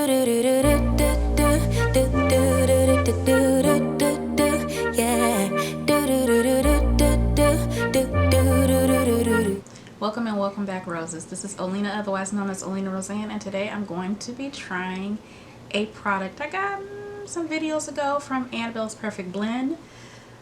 Welcome and welcome back, roses. This is Olena, otherwise known as OlenaRosanne, and today I'm going to be trying a product I got some videos ago from Annabelle's Perfect Blend.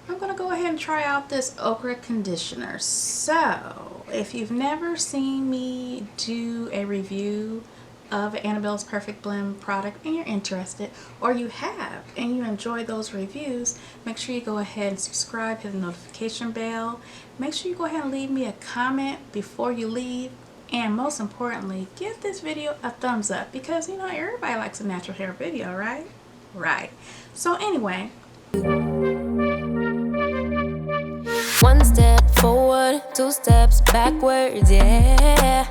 I'm going to go ahead and try out this Okra Conditioner. So, if you've never seen me do a review of Annabelle's Perfect Blend product and you're interested, or you have and you enjoy those reviews, make sure you go ahead and subscribe, hit the notification bell. Make sure you go ahead and leave me a comment before you leave, and most importantly, give this video a thumbs up, because you know everybody likes a natural hair video, right? Right. So anyway, one step forward, two steps backwards, yeah.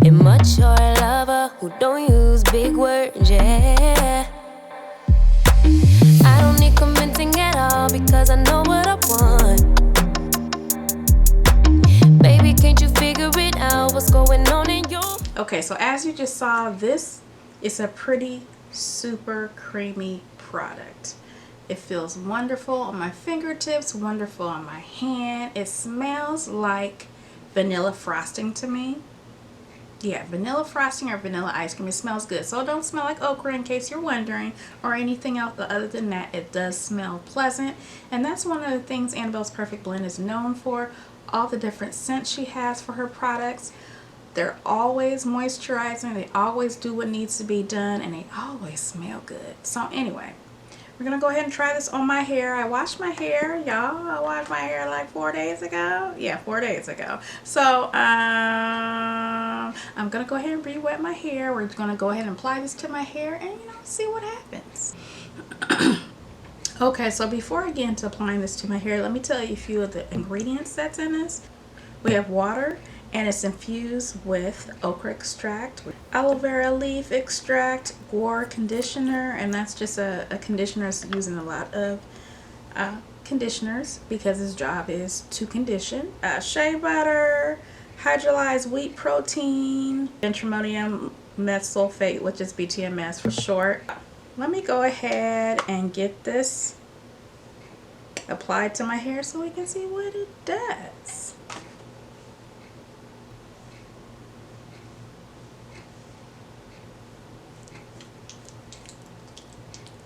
Immature lover who don't use big words, yeah. I don't need convincing at all, because I know what I want. Baby, can't you figure it out? What's going on in your... Okay, so as you just saw, this is a pretty super creamy product. It feels wonderful on my fingertips, wonderful on my hand. It smells like vanilla frosting to me. Yeah, vanilla frosting or vanilla ice cream. It smells good. So it don't smell like okra, in case you're wondering, or anything else. Other than that, it does smell pleasant. And that's one of the things Annabelle's Perfect Blend is known for. All the different scents she has for her products. They're always moisturizing. They always do what needs to be done. And they always smell good. So anyway, we're going to go ahead and try this on my hair. I washed my hair, y'all. I washed my hair like 4 days ago. Yeah, 4 days ago. So, I'm going to go ahead and re-wet my hair. We're going to go ahead and apply this to my hair and, you know, see what happens. Okay, so before I get into applying this to my hair, let me tell you a few of the ingredients that's in this. We have water, and it's infused with okra extract, aloe vera leaf extract, guar conditioner, and that's just a conditioner that's using a lot of conditioners because its job is to condition. Shea butter, hydrolyzed wheat protein, benzimonium methylsulfate, which is BTMS for short. Let me go ahead and get this applied to my hair so we can see what it does.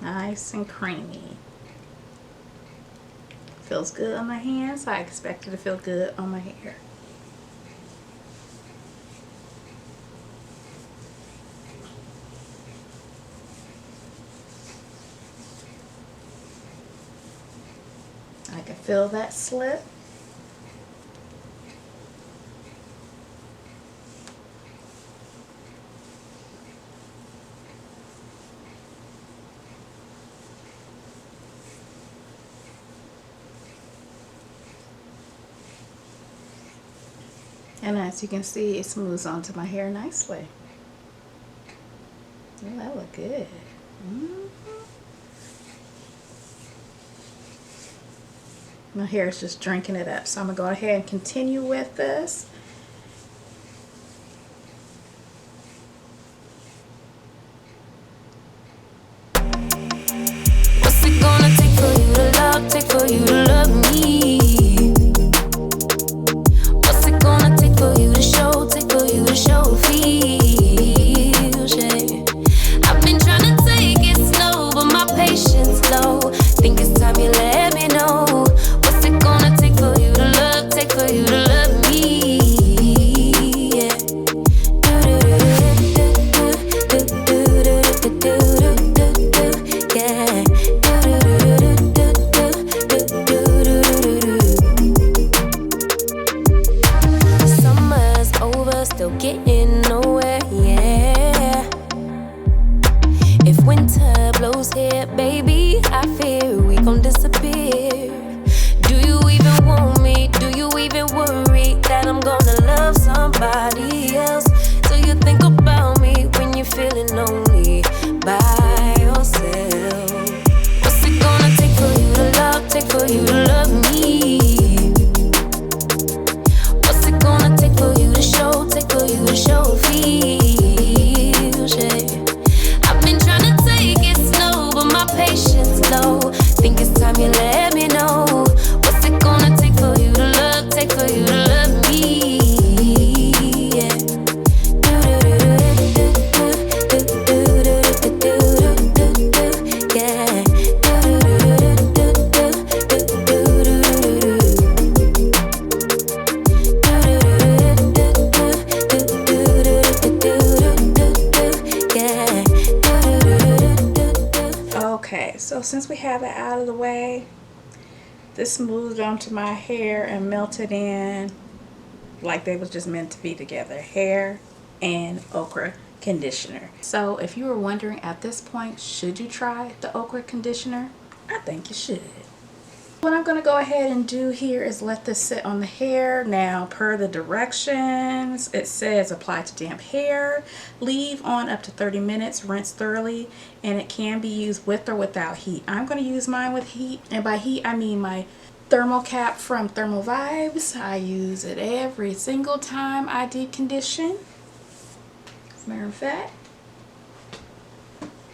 Nice and creamy. Feels good on my hands, so I expect it to feel good on my hair. I can feel that slip. And as you can see, it smooths onto my hair nicely. Oh, that look good. My hair is just drinking it up, so I'm gonna go ahead and continue with this. What's it gonna take for you to love, take for you to love me? What's it gonna take for you to show, take for you to show feels, yeah. I've been trying to take it slow, but my patience low. Think it's time you let me know. What's it gonna take for you to love, take for you to love me? So since we have it out of the way, this smoothed onto my hair and melted in like they was just meant to be together. Hair and okra conditioner. So if you were wondering at this point, should you try the okra conditioner? I think you should. What I'm going to go ahead and do here is let this sit on the hair. Now, per the directions, it says apply to damp hair, leave on up to 30 minutes, rinse thoroughly, and it can be used with or without heat. I'm going to use mine with heat, and by heat I mean my thermal cap from Thermal Vibes. I use it every single time I deep condition. As a matter of fact,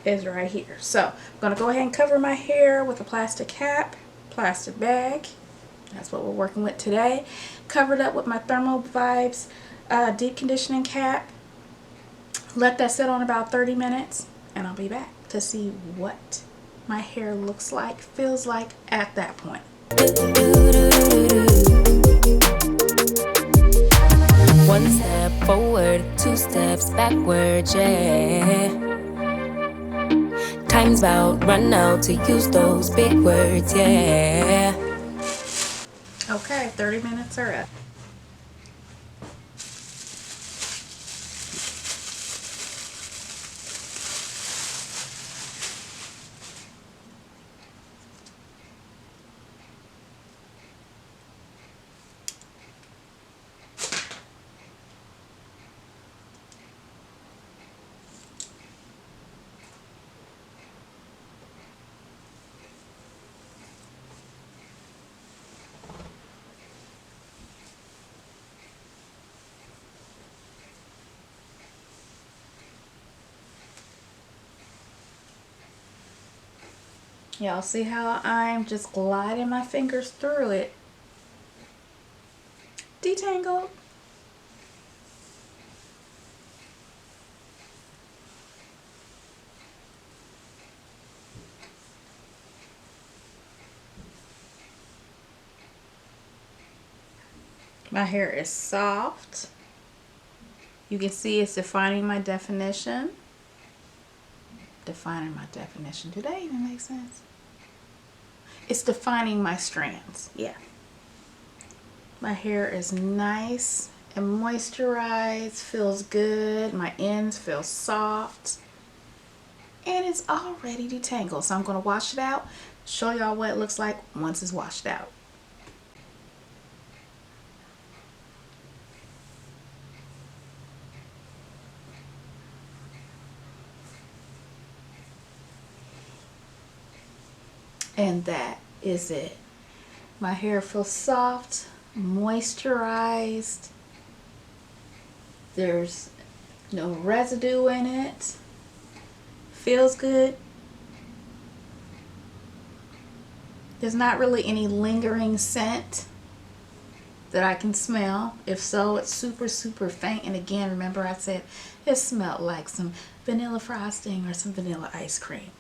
is right here. So I'm going to go ahead and cover my hair with a plastic cap. Plastic bag, that's what we're working with today. Covered up with my Thermal Vibes deep conditioning cap. Let that sit on about 30 minutes and I'll be back to see what my hair looks like, feels like at that point. One step forward, two steps backwards, yeah. Time's about run out to use those big words, yeah. Okay, 30 minutes are up. Y'all see how I'm just gliding my fingers through it? Detangled. My hair is soft. You can see it's defining my definition. Defining my definition. Do that even make sense? It's defining my strands. Yeah. My hair is nice and moisturized, feels good. My ends feel soft. And it's already detangled. So I'm going to wash it out, show y'all what it looks like once it's washed out. And that is it. My hair feels soft, moisturized. There's no residue in it. Feels good. There's not really any lingering scent that I can smell. If so, it's super, super faint. And again, remember I said it smelled like some vanilla frosting or some vanilla ice cream.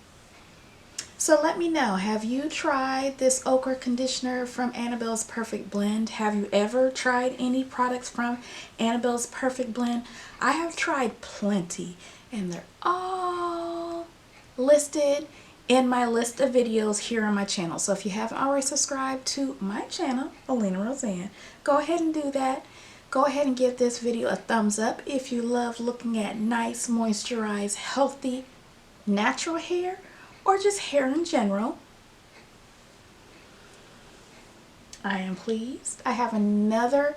So let me know, have you tried this okra conditioner from Annabelle's Perfect Blend? Have you ever tried any products from Annabelle's Perfect Blend? I have tried plenty, and they're all listed in my list of videos here on my channel. So if you haven't already subscribed to my channel, OlenaRosanne, go ahead and do that. Go ahead and give this video a thumbs up if you love looking at nice, moisturized, healthy, natural hair, or just hair in general. I am pleased. I have another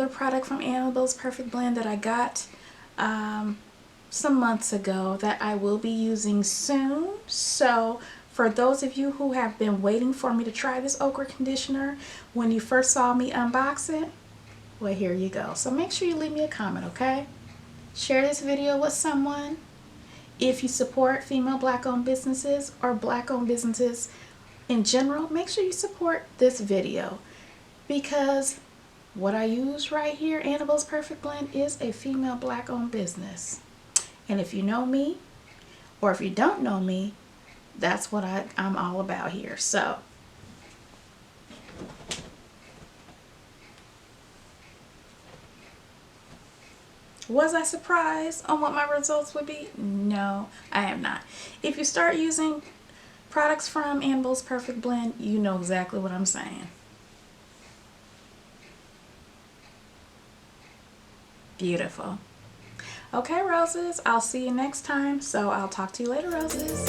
product from Annabelle's Perfect Blend that I got some months ago that I will be using soon. So for those of you who have been waiting for me to try this okra conditioner when you first saw me unbox it, well, here you go. So make sure you leave me a comment, okay? Share this video with someone. If you support female black-owned businesses or black-owned businesses in general, make sure you support this video, because what I use right here, Annabelle's Perfect Blend, is a female black-owned business. And if you know me, or if you don't know me, that's what I'm all about here. So was I surprised on what my results would be? No, I am not. If you start using products from ANNABELLE'S Perfect Blend, you know exactly what I'm saying. Beautiful. Okay, roses, I'll see you next time. So I'll talk to you later, roses.